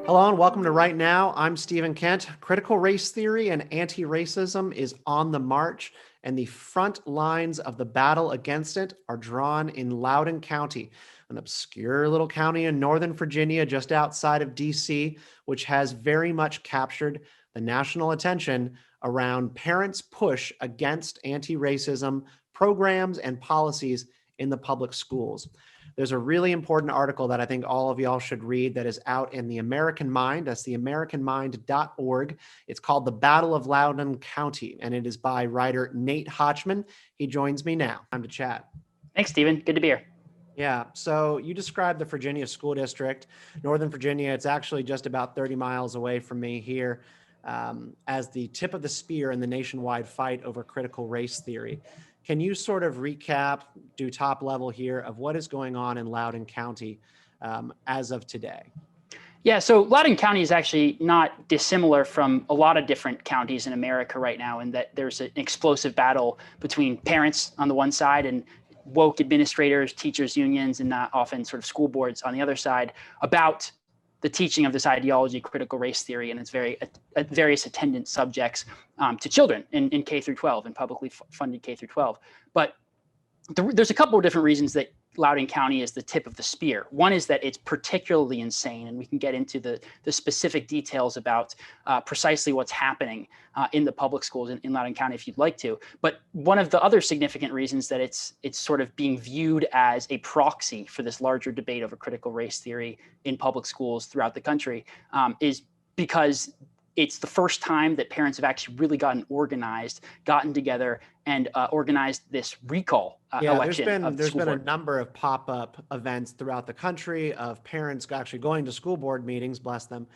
Hello and welcome to Right Now. I'm Stephen Kent. Critical race theory and anti-racism is on the march, and the front lines of the battle against it are drawn in Loudoun County, an obscure little county in Northern Virginia just outside of DC, which has very much captured the national attention around parents' push against anti-racism programs and policies in the public schools. There's a really important article that I think all of y'all should read that is out in the American Mind. That's theamericanmind.org. It's called The Battle of Loudoun County, and it is by writer Nate Hochman. He joins me now. Time to chat. Thanks, Stephen. Good to be here. Yeah, so you described the Virginia School District, Northern Virginia. It's actually just about 30 miles away from me here, as the tip of the spear in the nationwide fight over critical race theory. Can you sort of recap, do top level here of what is going on in Loudoun County as of today? Yeah, so Loudoun County is actually not dissimilar from a lot of different counties in America right now, in that there's an explosive battle between parents on the one side and woke administrators, teachers unions, and often sort of school boards on the other side about the teaching of this ideology, critical race theory, and its various attendant subjects to children in K through 12 and publicly funded K through 12. But there's a couple of different reasons that Loudoun County is the tip of the spear. One is that it's particularly insane, and we can get into the specific details about precisely what's happening in the public schools in Loudoun County if you'd like to. But one of the other significant reasons that it's sort of being viewed as a proxy for this larger debate over critical race theory in public schools throughout the country is because it's the first time that parents have actually really gotten together and organized this recall election. There's been a number of pop-up events throughout the country of parents actually going to school board meetings, bless them,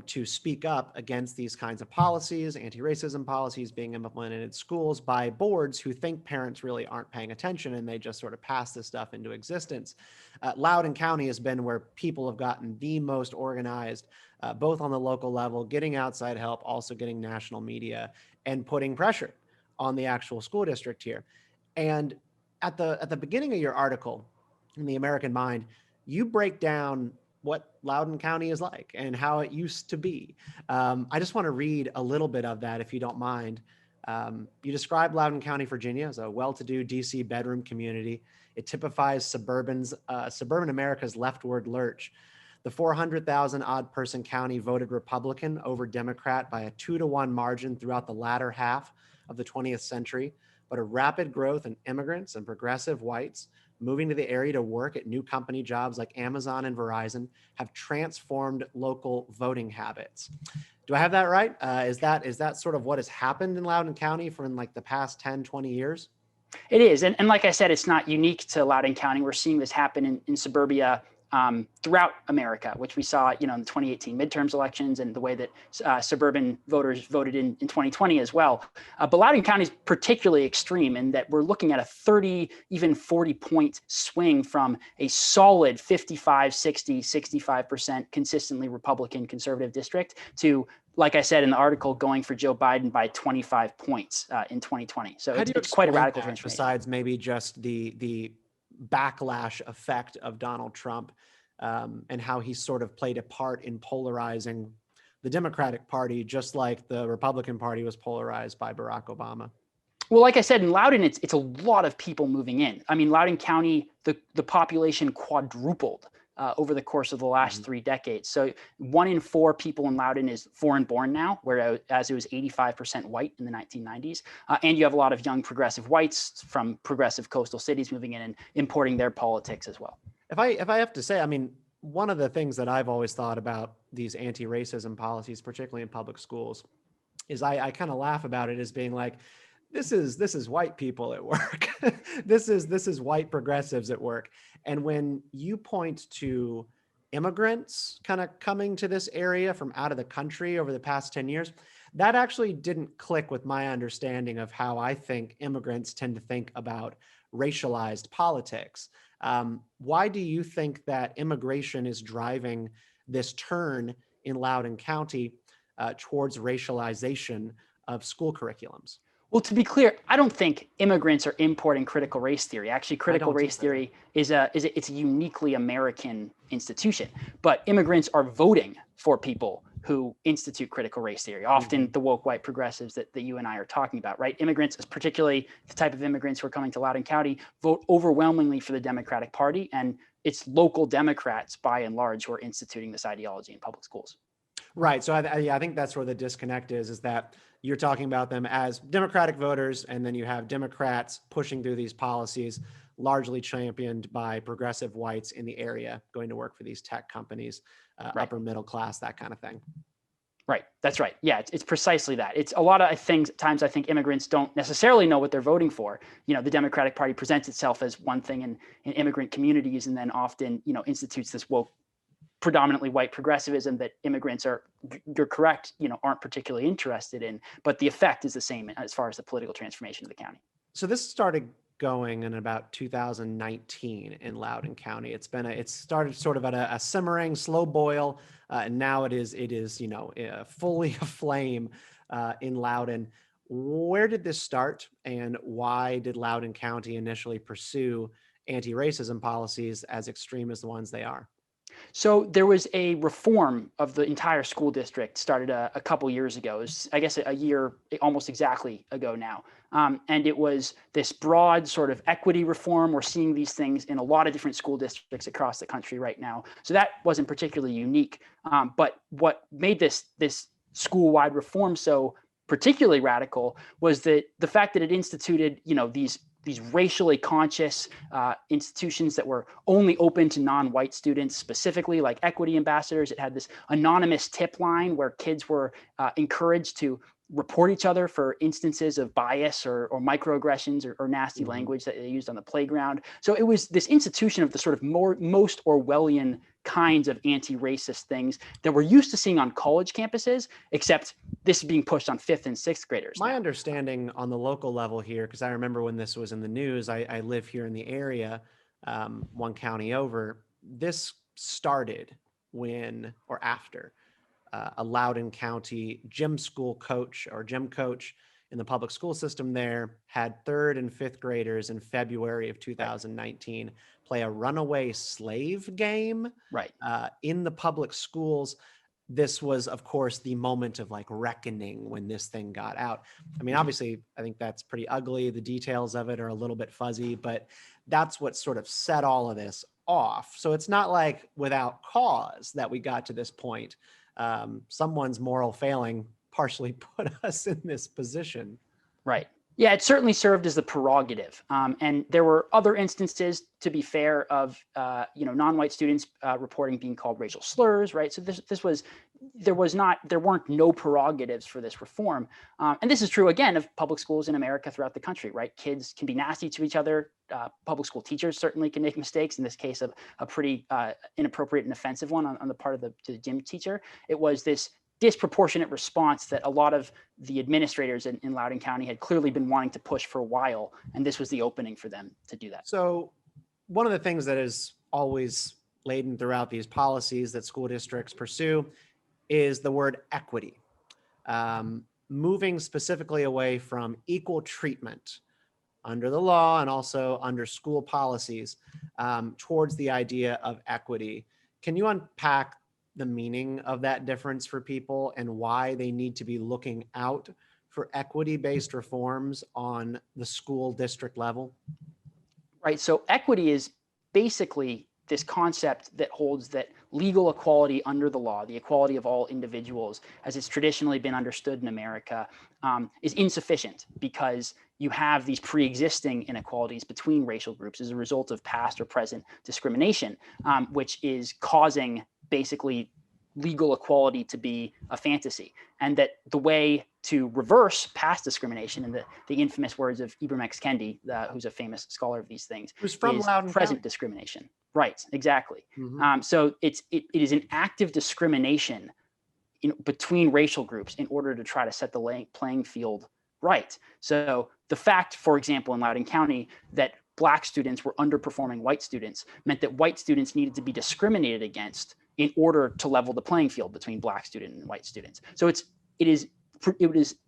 to speak up against these kinds of policies, anti-racism policies being implemented in schools by boards who think parents really aren't paying attention and they just sort of pass this stuff into existence. Loudoun County has been where people have gotten the most organized, both on the local level, getting outside help, also getting national media and putting pressure on the actual school district here. And at the beginning of your article in the American Mind, you break down what Loudoun County is like and how it used to be. I just want to read a little bit of that, if you don't mind. You describe Loudoun County, Virginia, as a well-to-do DC bedroom community. It typifies suburban America's leftward lurch. The 400,000 odd person county voted Republican over Democrat by a 2-to-1 margin throughout the latter half of the 20th century, but a rapid growth in immigrants and progressive whites moving to the area to work at new company jobs like Amazon and Verizon have transformed local voting habits. Do I have that right? Is that sort of what has happened in Loudoun County for in like the past 10, 20 years? It is. And like I said, it's not unique to Loudoun County. We're seeing this happen in suburbia throughout America, which we saw, in the 2018 midterms elections and the way that suburban voters voted in 2020 as well. But Loudoun County is particularly extreme in that we're looking at a 30, even 40-point swing from a solid 55, 60, 65% consistently Republican conservative district to, like I said in the article, going for Joe Biden by 25 points in 2020. So it's quite a radical transformation. Besides maybe just the backlash effect of Donald Trump and how he sort of played a part in polarizing the Democratic Party, just like the Republican Party was polarized by Barack Obama. Well, like I said, in Loudoun, it's a lot of people moving in. I mean, Loudoun County, the population quadrupled over the course of the last 3 decades. So 1 in 4 people in Loudoun is foreign born now, whereas it was 85% white in the 1990s. And you have a lot of young progressive whites from progressive coastal cities moving in and importing their politics as well. If I have to say, I mean, one of the things that I've always thought about these anti-racism policies, particularly in public schools, is I kind of laugh about it as being like, this is white people at work. this is white progressives at work. And when you point to immigrants kind of coming to this area from out of the country over the past 10 years, that actually didn't click with my understanding of how I think immigrants tend to think about racialized politics. Why do you think that immigration is driving this turn in Loudoun County towards racialization of school curriculums? Well, to be clear, I don't think immigrants are importing critical race theory. Actually, I critical don't race either. theory it's a uniquely American institution. But immigrants are voting for people who institute critical race theory. Often the woke white progressives that you and I are talking about, right? Immigrants, particularly the type of immigrants who are coming to Loudoun County, vote overwhelmingly for the Democratic Party, and it's local Democrats by and large who are instituting this ideology in public schools. Right. So yeah, I think that's where the disconnect is that you're talking about them as Democratic voters, and then you have Democrats pushing through these policies, largely championed by progressive whites in the area, going to work for these tech companies, Right. upper middle class, that kind of thing. Right. That's right. Yeah, it's precisely that. It's a lot of things. Times I think immigrants don't necessarily know what they're voting for. The Democratic Party presents itself as one thing in immigrant communities, and then often, institutes this woke, predominantly white progressivism that immigrants you're correct, aren't particularly interested in. But the effect is the same as far as the political transformation of the county. So this started going in about 2019 in Loudoun County. It started sort of at a simmering, slow boil, and now it is fully aflame in Loudoun. Where did this start, and why did Loudoun County initially pursue anti-racism policies as extreme as the ones they are? So there was a reform of the entire school district started a couple years ago. It was, I guess, a year, almost exactly ago now. And it was this broad sort of equity reform. We're seeing these things in a lot of different school districts across the country right now. So that wasn't particularly unique. But what made this school-wide reform so particularly radical was that the fact that it instituted, these racially conscious institutions that were only open to non-white students, specifically like equity ambassadors. It had this anonymous tip line where kids were encouraged to report each other for instances of bias or microaggressions or nasty language that they used on the playground. So it was this institution of the sort of most Orwellian kinds of anti-racist things that we're used to seeing on college campuses, except this is being pushed on 5th and 6th graders. My understanding on the local level here, because I remember when this was in the news, I live here in the area, one county over. This started when or after a Loudoun County gym coach in the public school system there had 3rd and 5th graders in February of 2019 play a runaway slave game in the public schools. This was, of course, the moment of like reckoning when this thing got out. I mean, obviously, I think that's pretty ugly. The details of it are a little bit fuzzy, but that's what sort of set all of this off. So it's not like without cause that we got to this point. Someone's moral failing partially put us in this position. Right. Yeah, it certainly served as the prerogative. And there were other instances, to be fair, of non-white students reporting being called racial slurs, right? So there weren't no prerogatives for this reform. And this is true, again, of public schools in America throughout the country, right? Kids can be nasty to each other. Public school teachers certainly can make mistakes. In this case, a pretty inappropriate and offensive one on the part of the gym teacher. It was this disproportionate response that a lot of the administrators in Loudoun County had clearly been wanting to push for a while. And this was the opening for them to do that. So one of the things that is always laden throughout these policies that school districts pursue is the word equity, moving specifically away from equal treatment under the law and also under school policies towards the idea of equity. Can you unpack the meaning of that difference for people and why they need to be looking out for equity-based reforms on the school district level? Right. So equity is basically this concept that holds that legal equality under the law, the equality of all individuals, as it's traditionally been understood in America, is insufficient because you have these pre-existing inequalities between racial groups as a result of past or present discrimination, which is causing basically legal equality to be a fantasy, and that the way to reverse past discrimination, in the infamous words of Ibram X. Kendi, who's a famous scholar of these things, who's from is Loudoun present County. Discrimination. Right, exactly. Mm-hmm. So it is an active discrimination between racial groups in order to try to set the playing field right. So the fact, for example, in Loudoun County, that Black students were underperforming white students meant that white students needed to be discriminated against in order to level the playing field between Black student and white students. So it is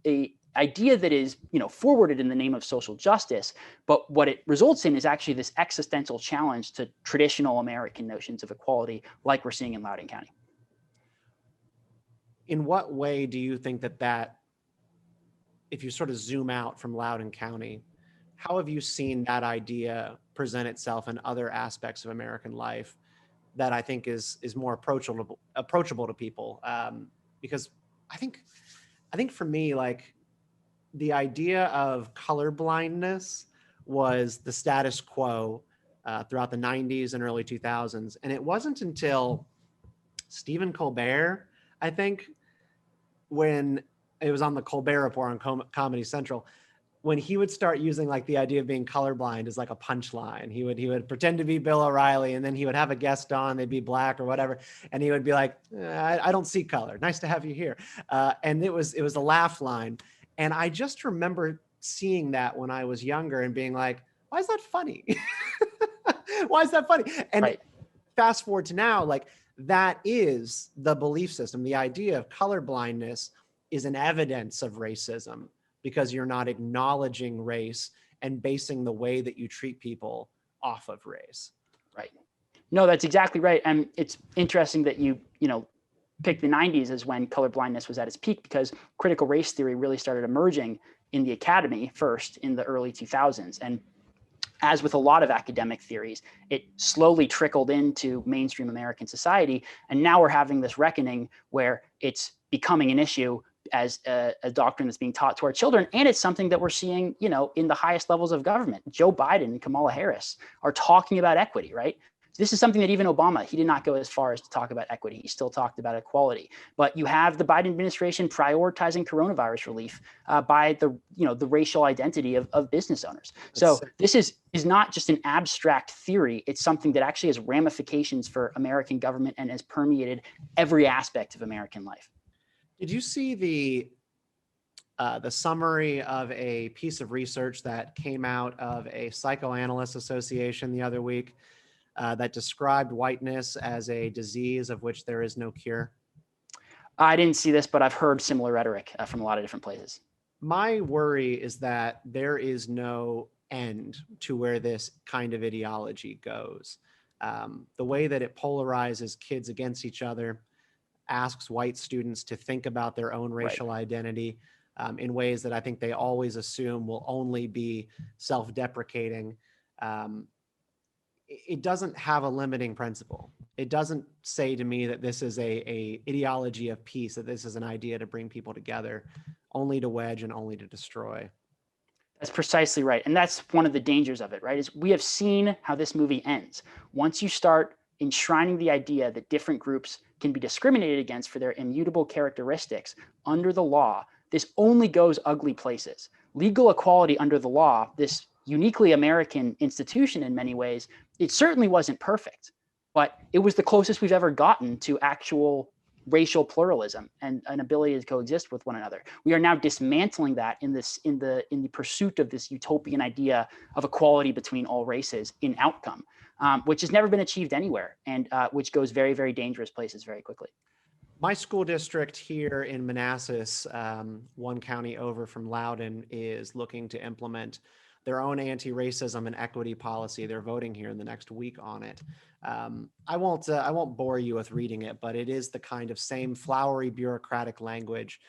a idea that is, forwarded in the name of social justice, but what it results in is actually this existential challenge to traditional American notions of equality, like we're seeing in Loudoun County. In what way do you think that, if you sort of zoom out from Loudoun County, how have you seen that idea present itself in other aspects of American life that I think is more approachable to people? Because I think for me, like, the idea of color blindness was the status quo throughout the 90s and early 2000s. And it wasn't until Stephen Colbert, I think, when it was on the Colbert Report on Comedy Central, when he would start using like the idea of being colorblind as like a punchline. He would pretend to be Bill O'Reilly, and then he would have a guest on, they'd be black or whatever, and he would be like, I don't see color. Nice to have you here. And it was a laugh line. And I just remember seeing that when I was younger and being like, why is that funny? Why is that funny? And Right. Fast forward to now, like, that is the belief system. The idea of colorblindness is an evidence of racism, because you're not acknowledging race and basing the way that you treat people off of race. Right. No, that's exactly right. And it's interesting that you picked the 90s as when colorblindness was at its peak, because critical race theory really started emerging in the academy first in the early 2000s. And as with a lot of academic theories, it slowly trickled into mainstream American society. And now we're having this reckoning where it's becoming an issue as a doctrine that's being taught to our children. And it's something that we're seeing, in the highest levels of government. Joe Biden and Kamala Harris are talking about equity, right? This is something that even Obama, he did not go as far as to talk about equity. He still talked about equality. But you have the Biden administration prioritizing coronavirus relief by the racial identity of business owners. So this is not just an abstract theory. It's something that actually has ramifications for American government and has permeated every aspect of American life. Did you see the summary of a piece of research that came out of a psychoanalyst association the other week that described whiteness as a disease of which there is no cure? I didn't see this, but I've heard similar rhetoric from a lot of different places. My worry is that there is no end to where this kind of ideology goes. The way that it polarizes kids against each other, asks white students to think about their own racial identity in ways that I think they always assume will only be self-deprecating. It doesn't have a limiting principle. It doesn't say to me that this is a ideology of peace, that this is an idea to bring people together, only to wedge and only to destroy. That's precisely right. And that's one of the dangers of it, right? Is we have seen how this movie ends. Once you start enshrining the idea that different groups can be discriminated against for their immutable characteristics under the law, this only goes ugly places. Legal equality under the law, this uniquely American institution in many ways, it certainly wasn't perfect, but it was the closest we've ever gotten to actual racial pluralism and an ability to coexist with one another. We are now dismantling that in the pursuit of this utopian idea of equality between all races in outcome, which has never been achieved anywhere, and which goes very, very dangerous places very quickly. My school district here in Manassas, one county over from Loudoun, is looking to implement their own anti-racism and equity policy. They're voting here in the next week on it. I won't bore you with reading it, but it is the kind of same flowery bureaucratic language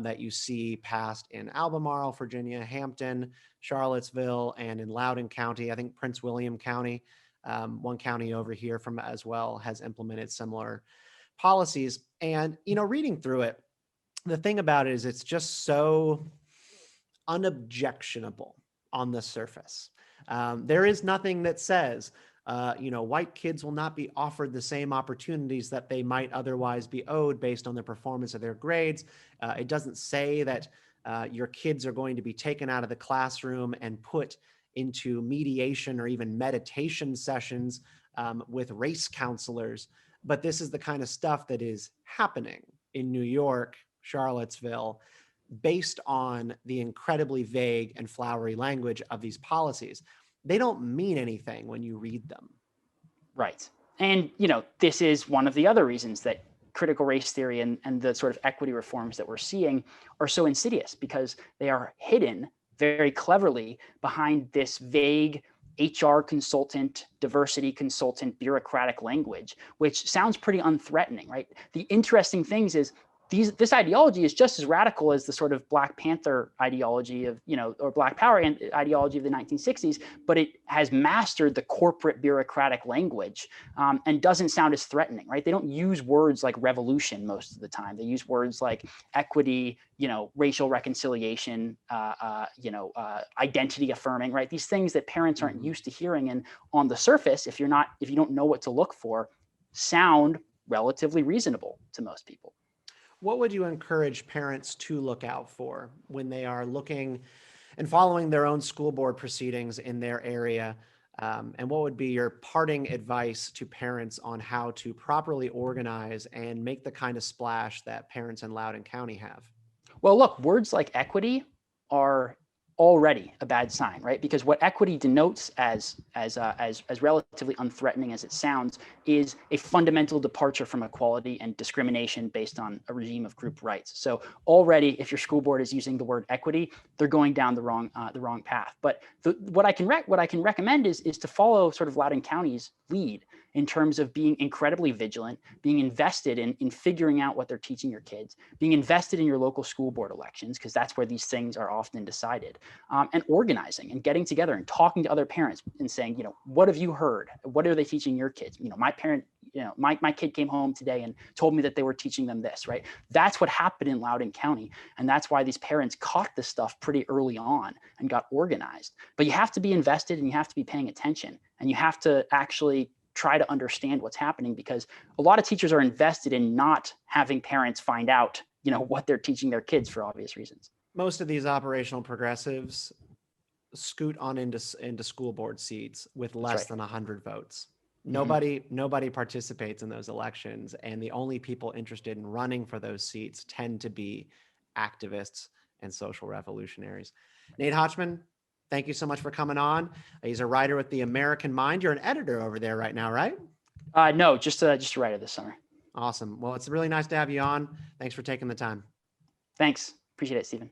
that you see passed in Albemarle, Virginia, Hampton, Charlottesville, and in Loudoun County. I think Prince William County, one county over here from as well, has implemented similar policies. And, reading through it, the thing about it is it's just so unobjectionable on the surface. There is nothing that says, white kids will not be offered the same opportunities that they might otherwise be owed based on the performance of their grades. It doesn't say that your kids are going to be taken out of the classroom and put into mediation or even meditation sessions with race counselors. But this is the kind of stuff that is happening in New York, Charlottesville, based on the incredibly vague and flowery language of these policies. They don't mean anything when you read them. Right. And, this is one of the other reasons that critical race theory and the sort of equity reforms that we're seeing are so insidious because they are hidden very cleverly behind this vague HR consultant, diversity consultant, bureaucratic language, which sounds pretty unthreatening, right? The interesting things is this ideology is just as radical as the sort of Black Panther ideology of, or Black Power ideology of the 1960s, but it has mastered the corporate bureaucratic language and doesn't sound as threatening, right? They don't use words like revolution most of the time. They use words like equity, racial reconciliation, identity affirming, right? These things that parents aren't used to hearing, and on the surface, if you don't know what to look for, sound relatively reasonable to most people. What would you encourage parents to look out for when they are looking and following their own school board proceedings in their area? And what would be your parting advice to parents on how to properly organize and make the kind of splash that parents in Loudoun County have? Well, look, words like equity are already a bad sign, right? Because what equity denotes as relatively unthreatening as it sounds is a fundamental departure from equality and discrimination based on a regime of group rights. So already, if your school board is using the word equity, they're going down the wrong path. But what I can recommend is to follow sort of Loudoun County's lead in terms of being incredibly vigilant, being invested in figuring out what they're teaching your kids, being invested in your local school board elections, because that's where these things are often decided, and organizing and getting together and talking to other parents and saying, what have you heard? What are they teaching your kids? My parent, my kid came home today and told me that they were teaching them this, right? That's what happened in Loudoun County. And that's why these parents caught this stuff pretty early on and got organized. But you have to be invested and you have to be paying attention and you have to actually try to understand what's happening, because a lot of teachers are invested in not having parents find out, what they're teaching their kids for obvious reasons. Most of these operational progressives scoot on into school board seats with less than 100 votes. Nobody participates in those elections, and the only people interested in running for those seats tend to be activists and social revolutionaries. Nate Hochman, thank you so much for coming on. He's a writer with The American Mind. You're an editor over there right now, right? No, just a writer this summer. Awesome. Well, it's really nice to have you on. Thanks for taking the time. Thanks. Appreciate it, Stephen.